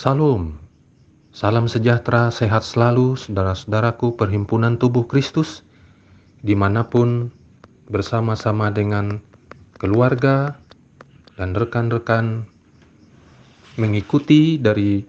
Salam, salam sejahtera, sehat selalu saudara-saudaraku Perhimpunan Tubuh Kristus, dimanapun bersama-sama dengan keluarga dan rekan-rekan mengikuti dari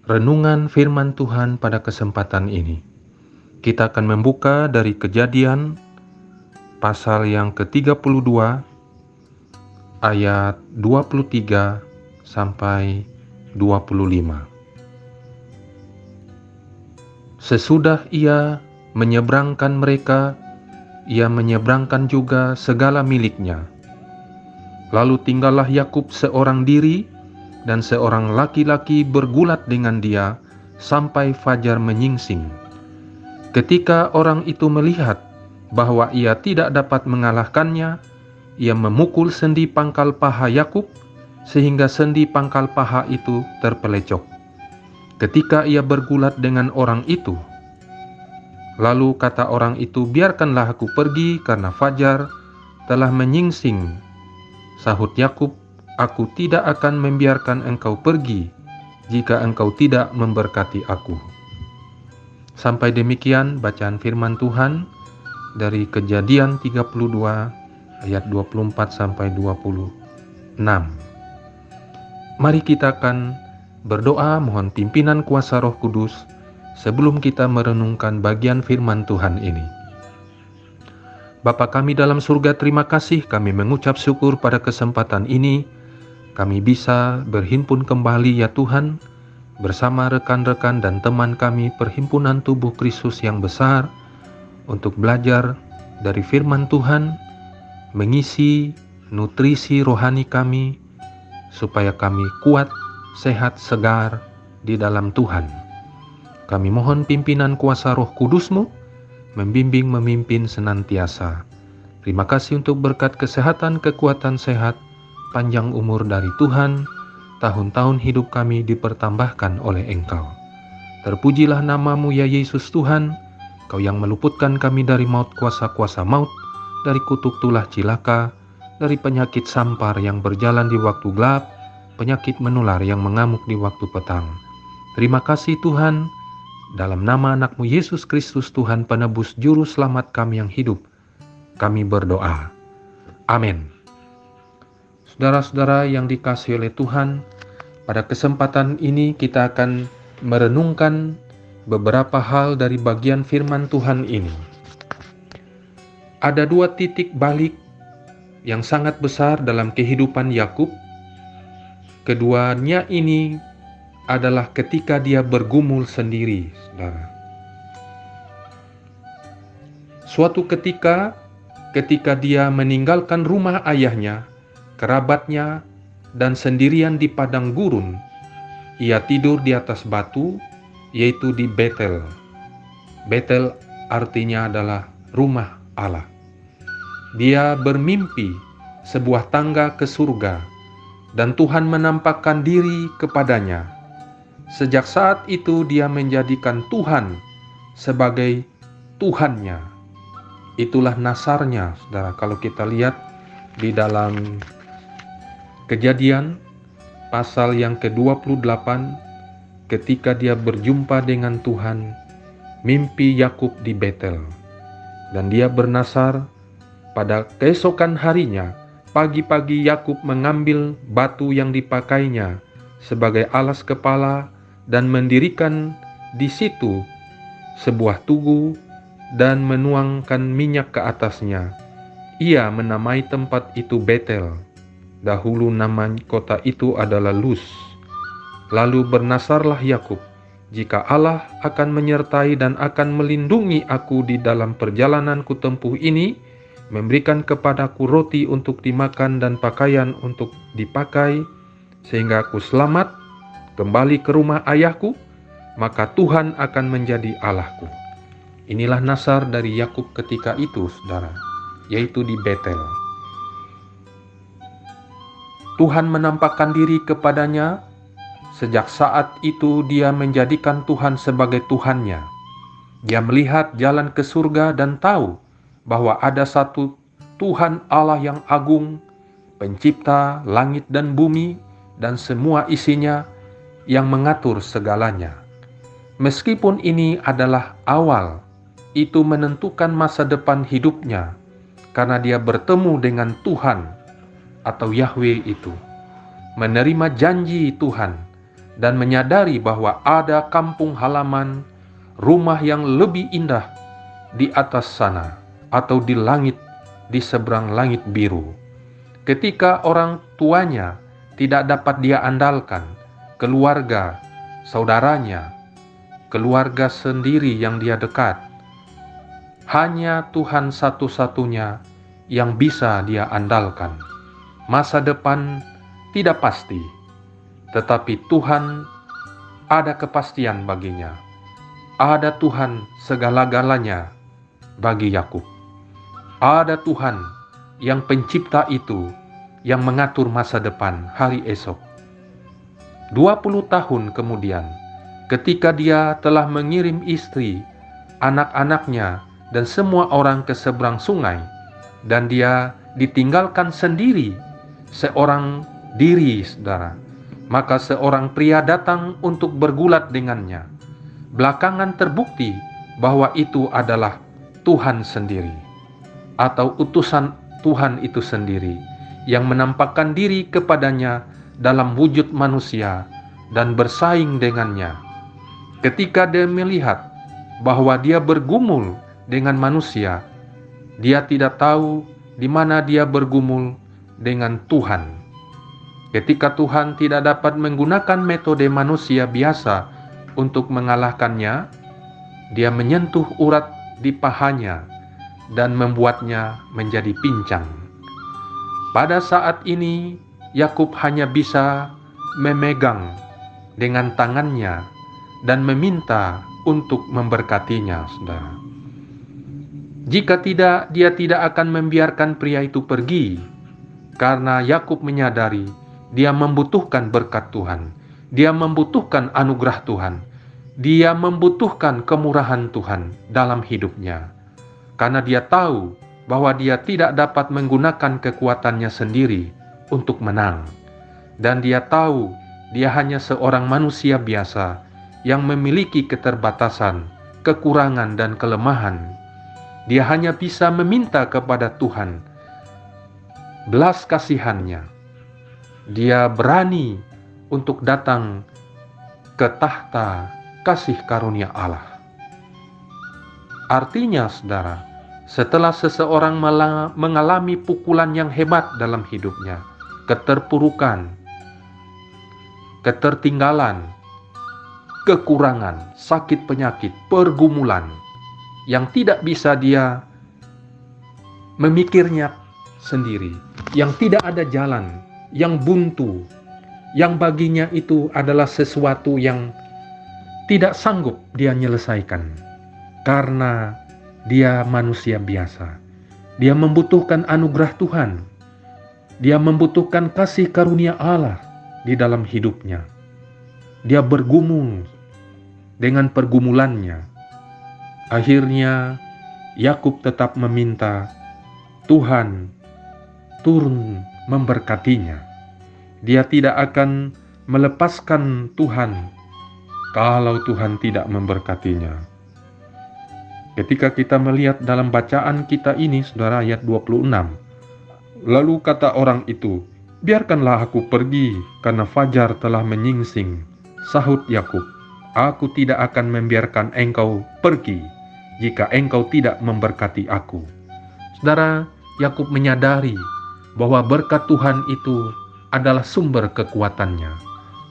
renungan firman Tuhan pada kesempatan ini. Kita akan membuka dari Kejadian pasal yang ke-32 ayat 23 sampai 25. Sesudah ia menyeberangkan mereka, ia menyeberangkan juga segala miliknya. Lalu tinggallah Yakub seorang diri, dan seorang laki-laki bergulat dengan dia sampai fajar menyingsing. Ketika orang itu melihat bahwa ia tidak dapat mengalahkannya, ia memukul sendi pangkal paha Yakub sehingga sendi pangkal paha itu terpelecok. Ketika ia bergulat dengan orang itu, lalu kata orang itu, "Biarkanlah aku pergi karena fajar telah menyingsing." Sahut Yakub, "Aku tidak akan membiarkan engkau pergi jika engkau tidak memberkati aku." Sampai demikian bacaan firman Tuhan dari Kejadian 32 ayat 24 sampai 26. Mari kita akan berdoa mohon pimpinan kuasa Roh Kudus sebelum kita merenungkan bagian firman Tuhan ini. Bapa kami dalam surga, terima kasih, kami mengucap syukur pada kesempatan ini. Kami bisa berhimpun kembali ya Tuhan, bersama rekan-rekan dan teman kami Perhimpunan Tubuh Kristus yang besar, untuk belajar dari firman Tuhan, mengisi nutrisi rohani kami, supaya kami kuat, sehat, segar di dalam Tuhan. Kami mohon pimpinan kuasa Roh Kudus-Mu, membimbing, memimpin senantiasa. Terima kasih untuk berkat kesehatan, kekuatan sehat, panjang umur dari Tuhan. Tahun-tahun hidup kami dipertambahkan oleh Engkau. Terpujilah nama-Mu ya Yesus Tuhan, Kau yang meluputkan kami dari maut, kuasa-kuasa maut, dari kutuk tulah cilaka, dari penyakit sampar yang berjalan di waktu gelap, penyakit menular yang mengamuk di waktu petang. Terima kasih Tuhan, dalam nama anak-Mu Yesus Kristus Tuhan penebus juru selamat kami yang hidup, kami berdoa. Amin. Saudara-saudara yang dikasihi oleh Tuhan, pada kesempatan ini kita akan merenungkan beberapa hal dari bagian firman Tuhan ini. Ada dua titik balik yang sangat besar dalam kehidupan Yakub. Keduanya ini adalah ketika dia bergumul sendiri, saudara. Suatu ketika dia meninggalkan rumah ayahnya, kerabatnya, dan sendirian di padang gurun, ia tidur di atas batu, yaitu di Betel. Betel artinya adalah rumah Allah. Dia bermimpi sebuah tangga ke surga, dan Tuhan menampakkan diri kepadanya. Sejak saat itu dia menjadikan Tuhan sebagai Tuhannya. Itulah nasarnya, saudara. Kalau kita lihat di dalam Kejadian pasal yang ke-28, ketika dia berjumpa dengan Tuhan, mimpi Yakub di Betel. Dan dia bernasar. Pada keesokan harinya, pagi-pagi Yakub mengambil batu yang dipakainya sebagai alas kepala dan mendirikan di situ sebuah tugu dan menuangkan minyak ke atasnya. Ia menamai tempat itu Betel. Dahulu nama kota itu adalah Luz. Lalu bernasarlah Yakub, "Jika Allah akan menyertai dan akan melindungi aku di dalam perjalananku tempuh ini, memberikan kepadaku roti untuk dimakan dan pakaian untuk dipakai, sehingga aku selamat kembali ke rumah ayahku, maka Tuhan akan menjadi Allahku." Inilah nasar dari Yakub ketika itu, saudara, yaitu di Betel. Tuhan menampakkan diri kepadanya. Sejak saat itu dia menjadikan Tuhan sebagai Tuhannya. Dia melihat jalan ke surga dan tahu bahwa ada satu Tuhan Allah yang agung, pencipta langit dan bumi dan semua isinya, yang mengatur segalanya. Meskipun ini adalah awal, itu menentukan masa depan hidupnya, karena dia bertemu dengan Tuhan atau Yahweh itu, menerima janji Tuhan, dan menyadari bahwa ada kampung halaman, rumah yang lebih indah di atas sana, atau di langit, di seberang langit biru. Ketika orang tuanya tidak dapat dia andalkan, keluarga, saudaranya, keluarga sendiri yang dia dekat, hanya Tuhan satu-satunya yang bisa dia andalkan. Masa depan tidak pasti, tetapi Tuhan ada kepastian baginya. Ada Tuhan segala-galanya bagi Yakub. Ada Tuhan yang pencipta itu, yang mengatur masa depan hari esok. 20 tahun kemudian, ketika dia telah mengirim istri, anak-anaknya, dan semua orang ke seberang sungai, dan dia ditinggalkan sendiri, seorang diri, saudara, maka seorang pria datang untuk bergulat dengannya. Belakangan terbukti bahwa itu adalah Tuhan sendiri, atau utusan Tuhan itu sendiri, yang menampakkan diri kepadanya dalam wujud manusia dan bersaing dengannya. Ketika dia melihat bahwa dia bergumul dengan manusia, dia tidak tahu di mana dia bergumul dengan Tuhan. Ketika Tuhan tidak dapat menggunakan metode manusia biasa untuk mengalahkannya, dia menyentuh urat di pahanya dan membuatnya menjadi pincang. Pada saat ini, Yakub hanya bisa memegang dengan tangannya dan meminta untuk memberkatinya, saudara. Jika tidak, dia tidak akan membiarkan pria itu pergi, karena Yakub menyadari dia membutuhkan berkat Tuhan, dia membutuhkan anugerah Tuhan, dia membutuhkan kemurahan Tuhan dalam hidupnya, karena dia tahu bahwa dia tidak dapat menggunakan kekuatannya sendiri untuk menang, dan dia tahu dia hanya seorang manusia biasa yang memiliki keterbatasan, kekurangan, dan kelemahan. Dia hanya bisa meminta kepada Tuhan belas kasihannya. Dia berani untuk datang ke tahta kasih karunia Allah. Artinya, saudara, setelah seseorang mengalami pukulan yang hebat dalam hidupnya, keterpurukan, ketertinggalan, kekurangan, sakit penyakit, pergumulan, yang tidak bisa dia memikirnya sendiri, yang tidak ada jalan, yang buntu, yang baginya itu adalah sesuatu yang tidak sanggup dia nyelesaikan, karena dia manusia biasa. Dia membutuhkan anugerah Tuhan, dia membutuhkan kasih karunia Allah di dalam hidupnya. Dia bergumul dengan pergumulannya. Akhirnya Yakub tetap meminta Tuhan turun memberkatinya. Dia tidak akan melepaskan Tuhan kalau Tuhan tidak memberkatinya. Ketika kita melihat dalam bacaan kita ini, saudara, ayat 26, lalu kata orang itu, "Biarkanlah aku pergi, karena fajar telah menyingsing." Sahut Yakub, "Aku tidak akan membiarkan engkau pergi jika engkau tidak memberkati aku." Saudara, Yakub menyadari bahwa berkat Tuhan itu adalah sumber kekuatannya.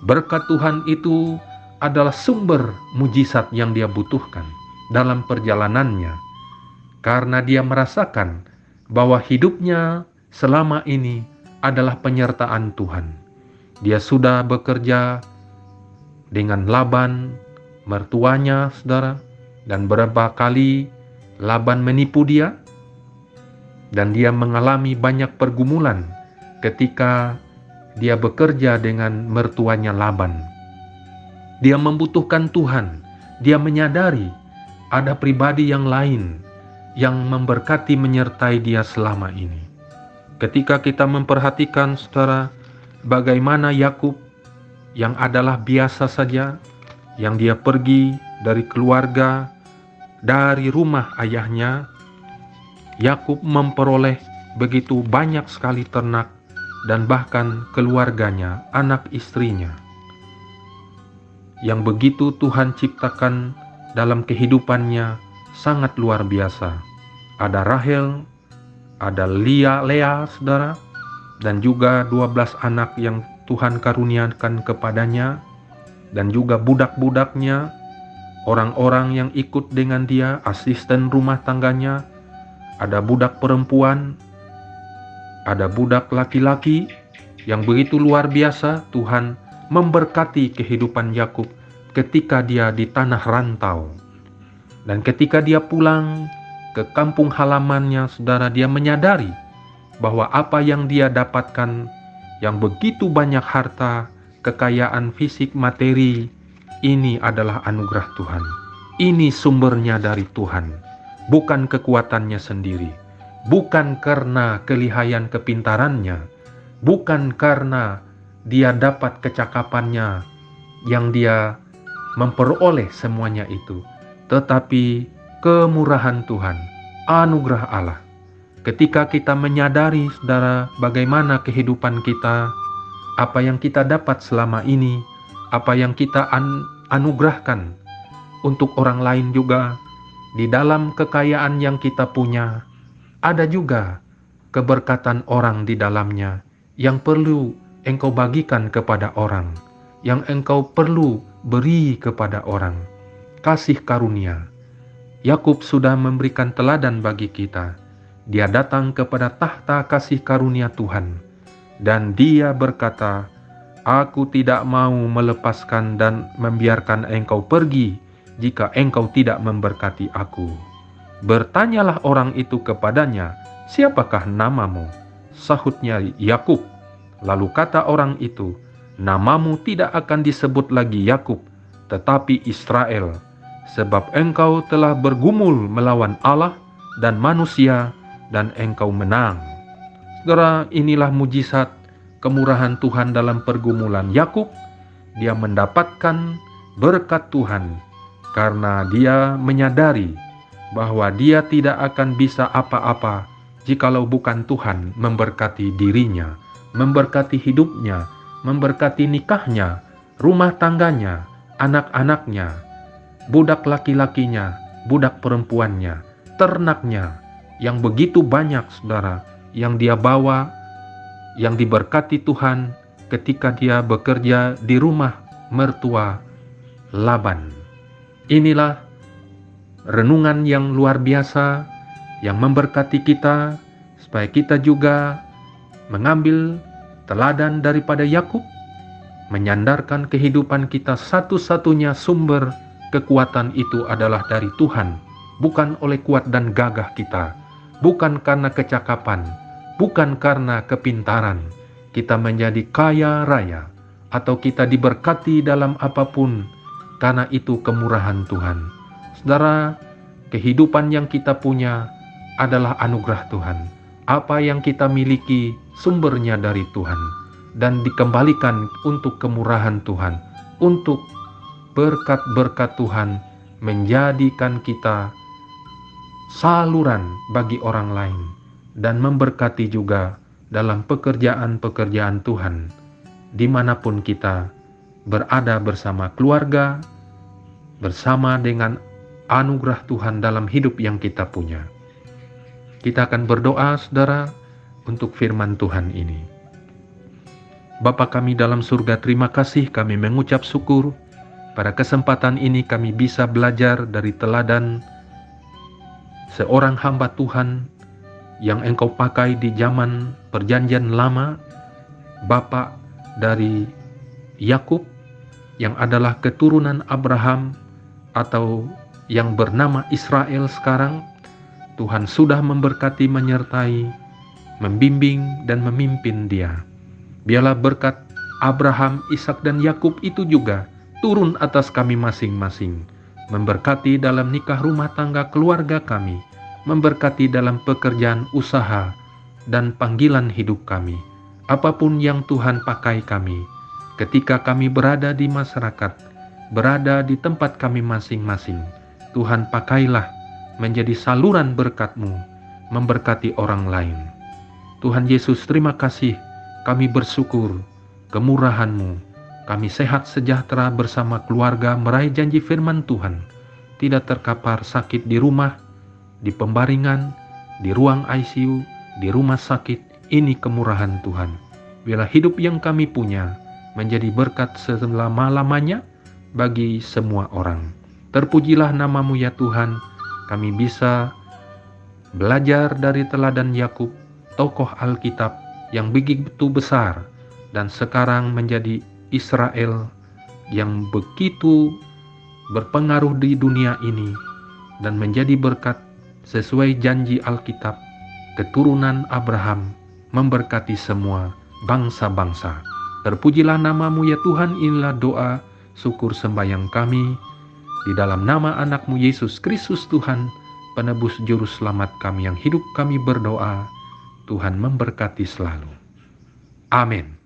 Berkat Tuhan itu adalah sumber mujizat yang dia butuhkan dalam perjalanannya, karena dia merasakan bahwa hidupnya selama ini adalah penyertaan Tuhan. Dia sudah bekerja dengan Laban, mertuanya, saudara, dan berapa kali Laban menipu dia, dan dia mengalami banyak pergumulan ketika dia bekerja dengan mertuanya Laban. Dia membutuhkan Tuhan. Dia menyadari ada pribadi yang lain yang memberkati menyertai dia selama ini. Ketika kita memperhatikan, saudara, bagaimana Yakub yang adalah biasa saja, yang dia pergi dari keluarga, dari rumah ayahnya, Yakub memperoleh begitu banyak sekali ternak dan bahkan keluarganya, anak istrinya, yang begitu Tuhan ciptakan dalam kehidupannya sangat luar biasa. Ada Rahel, ada Lea, saudara, dan juga 12 anak yang Tuhan karuniakan kepadanya, dan juga budak-budaknya, orang-orang yang ikut dengan dia, asisten rumah tangganya, ada budak perempuan, ada budak laki-laki, yang begitu luar biasa. Tuhan memberkati kehidupan Yakub ketika dia di tanah rantau. Dan ketika dia pulang ke kampung halamannya, saudara, dia menyadari bahwa apa yang dia dapatkan, yang begitu banyak harta, kekayaan fisik, materi, ini adalah anugerah Tuhan. Ini sumbernya dari Tuhan, bukan kekuatannya sendiri, bukan karena kelihayan kepintarannya, bukan karena dia dapat kecakapannya yang dia memperoleh semuanya itu, tetapi kemurahan Tuhan, anugerah Allah. Ketika kita menyadari, saudara, bagaimana kehidupan kita, apa yang kita dapat selama ini, apa yang kita anugerahkan untuk orang lain juga, di dalam kekayaan yang kita punya, ada juga keberkatan orang di dalamnya yang perlu engkau bagikan kepada orang, yang engkau perlu beri kepada orang. Kasih karunia. Yakub sudah memberikan teladan bagi kita. Dia datang kepada tahta kasih karunia Tuhan, dan dia berkata, "Aku tidak mau melepaskan dan membiarkan engkau pergi jika engkau tidak memberkati aku." Bertanyalah orang itu kepadanya, "Siapakah namamu?" Sahutnya Yakub. Lalu kata orang itu, "Namamu tidak akan disebut lagi Yakub, tetapi Israel, sebab engkau telah bergumul melawan Allah dan manusia, dan engkau menang." Saudara, inilah mujizat kemurahan Tuhan dalam pergumulan Yakub. Dia mendapatkan berkat Tuhan karena dia menyadari bahwa dia tidak akan bisa apa-apa jikalau bukan Tuhan memberkati dirinya, memberkati hidupnya, memberkati nikahnya, rumah tangganya, anak-anaknya, budak laki-lakinya, budak perempuannya, ternaknya, yang begitu banyak, saudara, yang dia bawa, yang diberkati Tuhan ketika dia bekerja di rumah mertua Laban. Inilah renungan yang luar biasa yang memberkati kita, supaya kita juga mengambil teladan daripada Yakub, menyandarkan kehidupan kita, satu-satunya sumber kekuatan itu adalah dari Tuhan, bukan oleh kuat dan gagah kita, bukan karena kecakapan, bukan karena kepintaran kita menjadi kaya raya, atau kita diberkati dalam apapun, karena itu kemurahan Tuhan. Saudara, kehidupan yang kita punya adalah anugerah Tuhan. Apa yang kita miliki sumbernya dari Tuhan, dan dikembalikan untuk kemurahan Tuhan, untuk berkat-berkat Tuhan, menjadikan kita saluran bagi orang lain, dan memberkati juga dalam pekerjaan-pekerjaan Tuhan, dimanapun kita berada bersama keluarga, bersama dengan anugerah Tuhan dalam hidup yang kita punya. Kita akan berdoa, saudara, untuk firman Tuhan ini. Bapa kami dalam surga, terima kasih, kami mengucap syukur pada kesempatan ini kami bisa belajar dari teladan seorang hamba Tuhan yang engkau pakai di zaman perjanjian lama, Bapak dari Yakub yang adalah keturunan Abraham atau yang bernama Israel sekarang. Tuhan sudah memberkati, menyertai, membimbing, dan memimpin dia. Biarlah berkat Abraham, Ishak, dan Yakub itu juga turun atas kami masing-masing, memberkati dalam nikah, rumah tangga, keluarga kami, memberkati dalam pekerjaan, usaha, dan panggilan hidup kami. Apapun yang Tuhan pakai kami, ketika kami berada di masyarakat, berada di tempat kami masing-masing. Tuhan, pakailah menjadi saluran berkat-Mu, memberkati orang lain. Tuhan Yesus, terima kasih, kami bersyukur kemurahan-Mu. Kami sehat sejahtera bersama keluarga meraih janji firman Tuhan, tidak terkapar sakit di rumah, di pembaringan, di ruang ICU, di rumah sakit. Ini kemurahan Tuhan. Biarlah hidup yang kami punya menjadi berkat selama-lamanya bagi semua orang. Terpujilah nama-Mu ya Tuhan, kami bisa belajar dari teladan Yakub, tokoh Alkitab yang begitu besar dan sekarang menjadi Israel yang begitu berpengaruh di dunia ini dan menjadi berkat sesuai janji Alkitab. Keturunan Abraham memberkati semua bangsa-bangsa. Terpujilah nama-Mu ya Tuhan. Inilah doa syukur sembahyang kami di dalam nama anak-Mu Yesus Kristus Tuhan, penebus juru selamat kami yang hidup. Kami berdoa, Tuhan memberkati selalu. Amin.